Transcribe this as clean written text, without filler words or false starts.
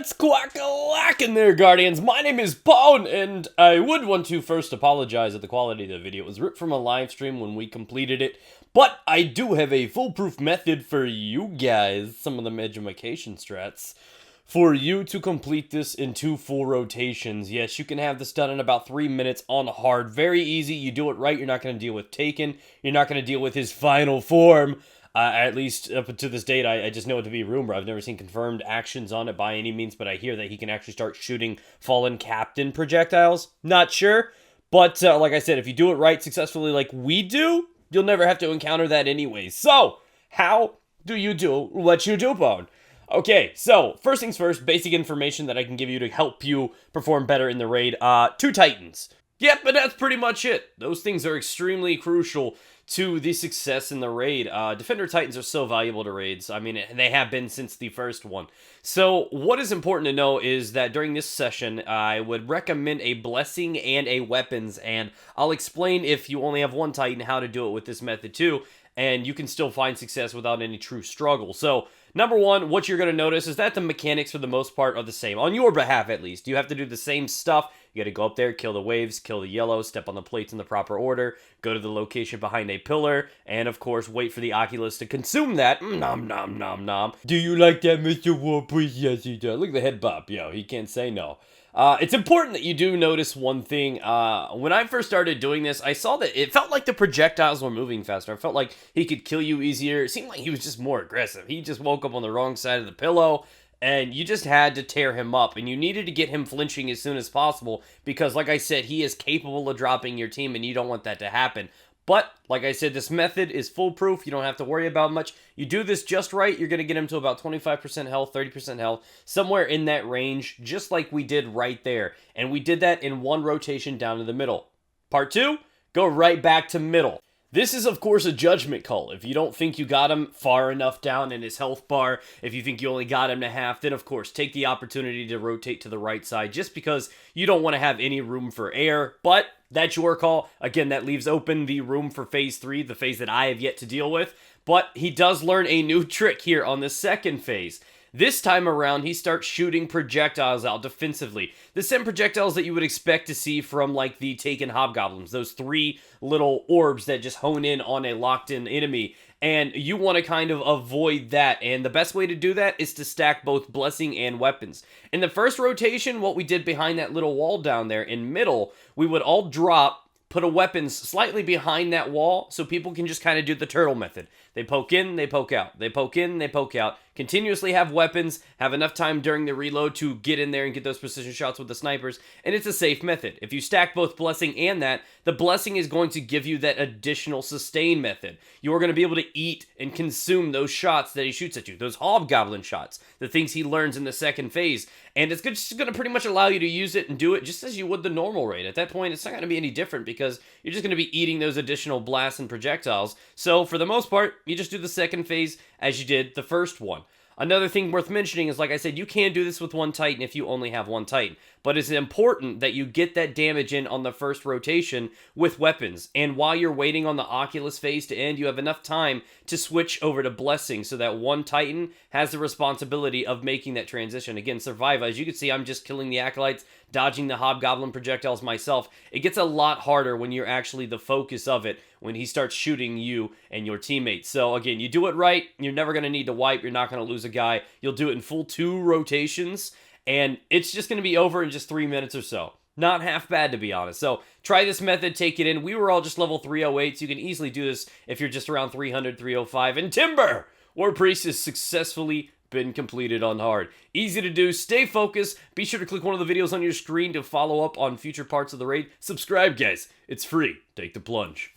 What's quack-a-lackin' there, Guardians? My name is Pawn, and I would want to first apologize at the quality of the video. It was ripped from a live stream when we completed it, but I do have a foolproof method for you guys, some of the edumacation strats, for you to complete this in 2 full rotations. Yes, you can have this done in about 3 minutes on hard. Very easy. You do it right, you're not going to deal with Taken. You're not going to deal with his final form. At least up to this date, I just know it to be rumor. I've never seen confirmed actions on it by any means, but I hear that he can actually start shooting Fallen Captain projectiles. Not sure, but like I said, if you do it right successfully like we do, you'll never have to encounter that anyways. So, how do you do what you do, Bone? Okay, so, first things first, basic information that I can give you to help you perform better in the raid. 2 Titans. Yep, but that's pretty much it. Those things are extremely crucial to the success in the raid. Defender Titans are so valuable to raids. I mean, they have been since the first one. So, what is important to know is that during this session, I would recommend a Blessing and a Weapons, and I'll explain if you only have 1 Titan how to do it with this method too, and you can still find success without any true struggle. So, number 1, what you're going to notice is that the mechanics for the most part are the same. On your behalf, at least. You have to do the same stuff. You gotta go up there, kill the waves, kill the yellow, step on the plates in the proper order, go to the location behind a pillar, and of course, wait for the Oculus to consume that. Nom nom nom nom. Do you like that, Mr. Warpriest? Yes, he does. Look at the head bop. Yo, he can't say no. It's important that you do notice one thing. When I first started doing this, I saw that it felt like the projectiles were moving faster. I felt like he could kill you easier. It seemed like he was just more aggressive. He just woke up on the wrong side of the pillow, and you just had to tear him up, and you needed to get him flinching as soon as possible, because like I said, he is capable of dropping your team, and you don't want that to happen. But, like I said, this method is foolproof. You don't have to worry about much. You do this just right, you're going to get him to about 25% health, 30% health, somewhere in that range, just like we did right there. And we did that in 1 rotation down to the middle. Part 2, go right back to middle. This is, of course, a judgment call. If you don't think you got him far enough down in his health bar, if you think you only got him to half, then, of course, take the opportunity to rotate to the right side just because you don't want to have any room for air. But that's your call. Again, that leaves open the room for Phase 3, the phase that I have yet to deal with. But he does learn a new trick here on the second phase. This time around, he starts shooting projectiles out defensively. The same projectiles that you would expect to see from, like, the Taken Hobgoblins. Those 3 little orbs that just hone in on a locked-in enemy. And you want to kind of avoid that. And the best way to do that is to stack both Blessing and Weapons. In the first rotation, what we did behind that little wall down there in middle, we would all drop, put a Weapons slightly behind that wall so people can just kind of do the turtle method. They poke in, they poke out. They poke in, they poke out. Continuously have weapons, have enough time during the reload to get in there and get those precision shots with the snipers, and it's a safe method. If you stack both Blessing and that, the Blessing is going to give you that additional sustain method. You're going to be able to eat and consume those shots that he shoots at you, those Hobgoblin shots, the things he learns in the second phase, and it's just going to pretty much allow you to use it and do it just as you would the normal raid. At that point, it's not going to be any different because you're just going to be eating those additional blasts and projectiles. So for the most part, you just do the second phase as you did the first one. Another thing worth mentioning is, like I said, you can do this with 1 Titan if you only have 1 Titan. But it's important that you get that damage in on the first rotation with weapons. And while you're waiting on the Oculus phase to end, you have enough time to switch over to Blessing so that 1 Titan has the responsibility of making that transition. Again, Survive, as you can see, I'm just killing the Acolytes, dodging the Hobgoblin projectiles myself. It gets a lot harder when you're actually the focus of it, when he starts shooting you and your teammates. So again, you do it right, you're never going to need to wipe, you're not going to lose a guy. You'll do it in full 2 rotations, and it's just going to be over in just 3 minutes or so. Not half bad, to be honest. So try this method, take it in. We were all just level 308, so you can easily do this if you're just around 300, 305. And Timber! Warpriest has successfully been completed on hard. Easy to do, stay focused, be sure to click one of the videos on your screen to follow up on future parts of the raid. Subscribe, guys, it's free. Take the plunge.